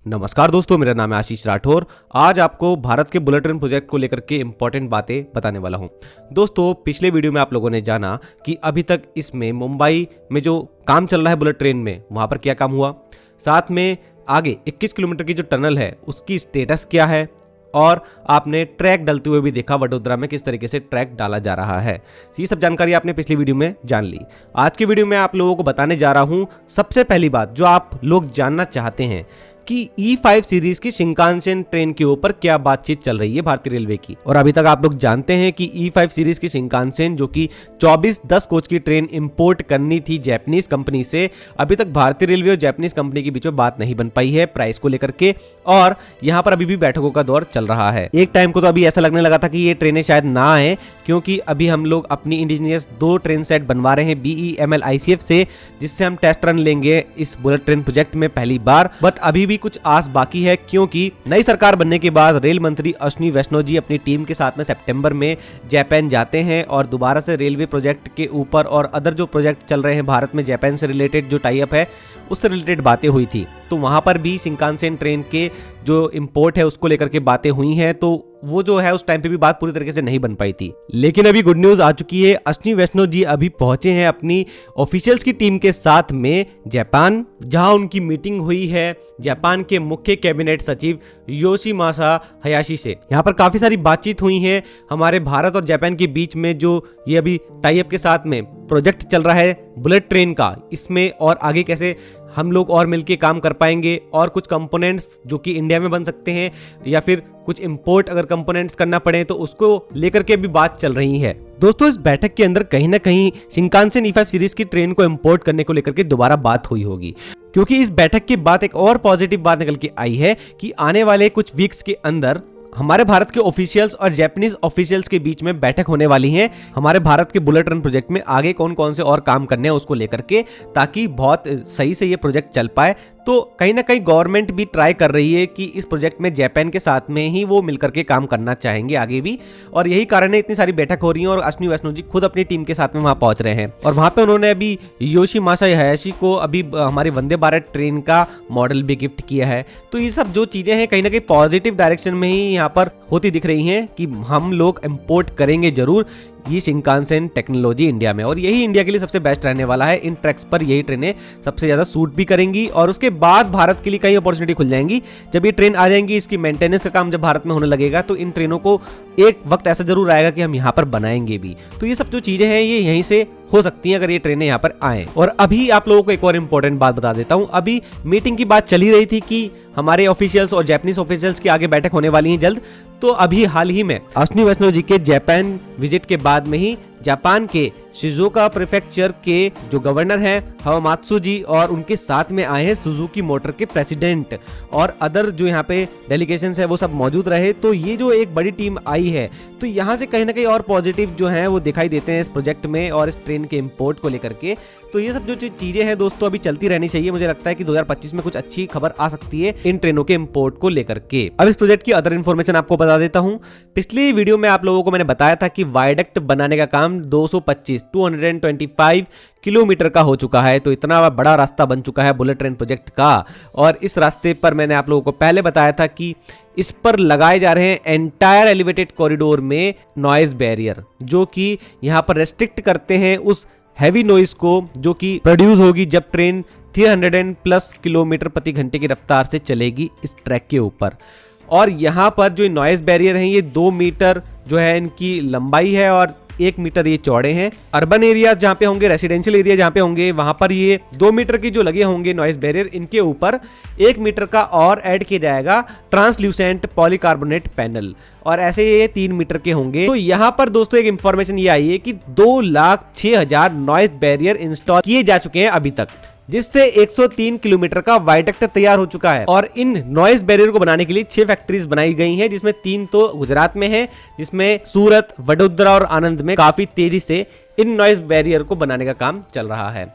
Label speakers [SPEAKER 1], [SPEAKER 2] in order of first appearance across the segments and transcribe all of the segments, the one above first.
[SPEAKER 1] नमस्कार दोस्तों, मेरा नाम है आशीष राठौर। आज आपको भारत के बुलेट ट्रेन प्रोजेक्ट को लेकर के इंपॉर्टेंट बातें बताने वाला हूं। दोस्तों, पिछले वीडियो में आप लोगों ने जाना कि अभी तक इसमें मुंबई में जो काम चल रहा है बुलेट ट्रेन में, वहां पर क्या काम हुआ, साथ में आगे 21 किलोमीटर की जो टनल है उसकी स्टेटस क्या है, और आपने ट्रैक डलते हुए भी देखा वडोदरा में किस तरीके से ट्रैक डाला जा रहा है। ये सब जानकारी आपने पिछली वीडियो में जान ली। आज की वीडियो में आप लोगों को बताने जा रहा हूं सबसे पहली बात जो आप लोग जानना चाहते हैं कि E5 सीरीज की शिंकानसेन ट्रेन के ऊपर क्या बातचीत चल रही है भारतीय रेलवे की। और अभी तक आप लोग जानते हैं कि E5 सीरीज की शिंकानसेन जो कि 24-10 कोच की ट्रेन इंपोर्ट करनी थी जापानीज कंपनी से, अभी तक भारतीय रेलवे और जापानीज कंपनी के बीच में बात नहीं बन पाई है प्राइस को लेकर के, और यहाँ पर अभी भी बैठकों का दौर चल रहा है। एक टाइम को तो अभी ऐसा लगने लगा था कि ये ट्रेनें शायद ना आए, क्योंकि अभी हम लोग अपनी इंडिजीनियस 2 ट्रेन सेट बनवा रहे हैं BEML ICF से, जिससे हम टेस्ट रन लेंगे इस बुलेट ट्रेन प्रोजेक्ट में पहली बार। बट अभी भी कुछ आस बाकी है, क्योंकि नई सरकार बनने के बाद रेल मंत्री अश्विनी वैष्णव जी अपनी टीम के साथ में सितंबर में जापान जाते हैं और दोबारा से रेलवे प्रोजेक्ट के ऊपर और अदर जो प्रोजेक्ट चल रहे हैं भारत में जापान से रिलेटेड जो टाई अप है उससे रिलेटेड बातें हुई थी। तो वहां पर भी शिंकानसेन ट्रेन के जो इंपोर्ट है उसको लेकर के बातें हुई हैं, तो वो जो है उस टाइम पे भी बात पूरी तरीके से नहीं बन पाई थी। लेकिन अभी गुड न्यूज आ चुकी है, अश्विनी वैष्णव जी अभी पहुंचे हैं अपनी ऑफिशियल्स की टीम के साथ में जापान, जहां उनकी मीटिंग हुई है जापान के मुख्य कैबिनेट सचिव योशिमासा हयाशी से। यहाँ पर काफी सारी बातचीत हुई है हमारे भारत और जापान के बीच में, जो ये अभी टाई अप के साथ में प्रोजेक्ट चल रहा है बुलेट ट्रेन का, इसमें और आगे कैसे हम लोग और मिलके काम कर पाएंगे, और कुछ कंपोनेंट्स जो कि इंडिया में बन सकते हैं या फिर कुछ इंपोर्ट अगर कंपोनेंट्स करना पड़े तो उसको लेकर के भी बात चल रही है। दोस्तों, इस बैठक के अंदर कहीं ना कहीं शिंकानसेन E5 सीरीज की ट्रेन को इंपोर्ट करने को लेकर के दोबारा बात हुई होगी, क्योंकि इस बैठक के बाद एक और पॉजिटिव बात निकल के आई है कि आने वाले कुछ वीक्स के अंदर हमारे भारत के ऑफिशियल्स और जापानीज ऑफिशियल्स के बीच में बैठक होने वाली है हमारे भारत के बुलेट ट्रेन प्रोजेक्ट में आगे कौन कौन से और काम करने हैं उसको लेकर के, ताकि बहुत सही से ये प्रोजेक्ट चल पाए। तो कहीं ना कहीं गवर्नमेंट भी ट्राई कर रही है कि इस प्रोजेक्ट में जापान के साथ में ही वो मिलकर के काम करना चाहेंगे आगे भी, और यही कारण है इतनी सारी बैठक हो रही है। और अश्विनी वैष्णव जी खुद अपनी टीम के साथ में वहां पहुंच रहे हैं, और वहां पे उन्होंने अभी योशिमासा हयाशी को अभी हमारी वंदे भारत ट्रेन का मॉडल भी गिफ्ट किया है। तो ये सब जो चीजें हैं कहीं ना कहीं पॉजिटिव डायरेक्शन में ही यहाँ पर होती दिख रही हैं कि हम लोग इंपोर्ट करेंगे जरूर ये शिंकानसेन टेक्नोलॉजी इंडिया में, और यही इंडिया के लिए सबसे बेस्ट रहने वाला है। इन ट्रैक्स पर यही ट्रेनें सबसे ज्यादा सूट भी करेंगी, और उसके बाद भारत के लिए कई अपॉर्चुनिटी खुल जाएंगी। जब ये ट्रेन आ जाएंगी, इसकी मेंटेनेंस का काम जब भारत में होने लगेगा, तो इन ट्रेनों को एक वक्त ऐसा जरूर आएगा कि हम यहाँ पर बनाएंगे भी। तो ये सब जो चीजें हैं ये यहीं से हो सकती हैं अगर ये ट्रेनें यहाँ पर आए। और अभी आप लोगों को एक और इंपॉर्टेंट बात बता देता हूँ। अभी मीटिंग की बात चल ही रही थी कि हमारे ऑफिशियल्स और जापानीज ऑफिशियल्स की आगे बैठक होने वाली है जल्द। तो अभी हाल ही में अश्विनी वैष्णव जी के जापान विजिट के बाद में ही जापान के शिजुओका प्रीफेक्चर के जो गवर्नर हैं हवामात्सु जी, और उनके साथ में आए हैं सुजुकी मोटर के प्रेसिडेंट और अदर जो यहाँ पे डेलीगेशंस है वो सब मौजूद रहे। तो ये जो एक बड़ी टीम आई है, तो यहाँ से कहीं ना कहीं और पॉजिटिव जो है वो दिखाई देते हैं इस प्रोजेक्ट में और इस ट्रेन के इंपोर्ट को लेकर के। तो ये सब जो चीजें हैं दोस्तों अभी चलती रहनी चाहिए। मुझे लगता है कि 2025 में कुछ अच्छी खबर आ सकती है इन ट्रेनों के इंपोर्ट को लेकर के। अब इस प्रोजेक्ट की अदर इन्फॉर्मेशन आपको बता देता हूँ। पिछली वीडियो में आप लोगों को मैंने बताया था कि वायडक्ट बनाने का काम 225 किलोमीटर का हो चुका है। तो इतना बड़ा रास्ता बन चुका है बुलेट ट्रेन प्रोजेक्ट का, और इस रास्ते पर मैंने आप लोगों को पहले बताया था कि इस पर लगाए जा रहे हैं एंटायर एलिवेटेड कॉरिडोर में नॉइज बैरियर, जो कि यहाँ पर रेस्ट्रिक्ट करते हैं उस हैवी नॉइज को जो कि प्रोड्यूस होगी जब ट्रेन 300+ किलोमीटर प्रति घंटे की रफ्तार से चलेगी इस ट्रैक के ऊपर। और यहाँ पर जो नॉइज बैरियर हैं ये 2 मीटर जो है इनकी लंबाई है और 1 मीटर ये चौड़े हैं। अर्बन एरिया जहाँ पे होंगे, रेसिडेंशियल एरिया जहाँ पे होंगे, वहां पर ये 2 मीटर की जो लगे होंगे नॉइज बैरियर, इनके ऊपर 1 मीटर का और ऐड किया जाएगा ट्रांसल्यूसेंट पॉलीकार्बोनेट पैनल, और ऐसे ये 3 मीटर के होंगे। तो यहाँ पर दोस्तों एक इंफॉर्मेशन ये आई है कि 2,06,000 नॉइज बैरियर इंस्टॉल किए जा चुके हैं अभी तक, जिससे 103 किलोमीटर का वायडक्ट तैयार हो चुका है। और इन नॉइज बैरियर को बनाने के लिए 6 फैक्ट्रीज बनाई गई हैं, जिसमें 3 तो गुजरात में है, जिसमें सूरत, वडोदरा और आनंद में काफी तेजी से इन नॉइज बैरियर को बनाने का काम चल रहा है।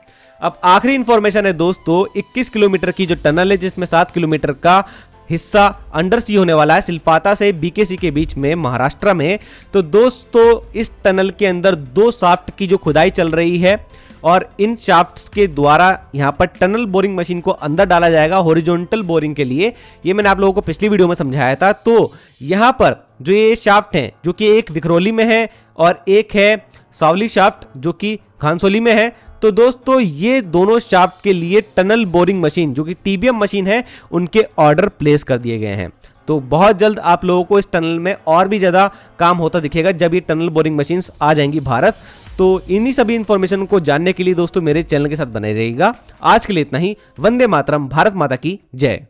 [SPEAKER 1] अब आखिरी इंफॉर्मेशन है दोस्तों, 21 किलोमीटर की जो टनल है जिसमें 7 किलोमीटर का हिस्सा अंडर सी होने वाला है सिलपाता से BKC के बीच में महाराष्ट्र में। तो दोस्तों इस टनल के अंदर 2 शाफ्ट की जो खुदाई चल रही है और इन शाफ्ट्स के द्वारा यहाँ पर टनल बोरिंग मशीन को अंदर डाला जाएगा हॉरिजॉन्टल बोरिंग के लिए। ये मैंने आप लोगों को पिछली वीडियो में समझाया था। तो यहाँ पर जो ये शाफ्ट हैं, जो कि एक विक्रोली में है और एक है सावली शाफ्ट जो कि घानसोली में है, तो दोस्तों ये दोनों शाफ्ट के लिए टनल बोरिंग मशीन जो कि टीबीएम मशीन है, उनके ऑर्डर प्लेस कर दिए गए हैं। तो बहुत जल्द आप लोगों को इस टनल में और भी ज़्यादा काम होता दिखेगा जब ये टनल बोरिंग मशीन्स आ जाएंगी भारत। तो इन्हीं सभी इन्फॉर्मेशन को जानने के लिए दोस्तों मेरे चैनल के साथ बने रहिएगा। आज के लिए इतना ही। वंदे मातरम, भारत माता की जय।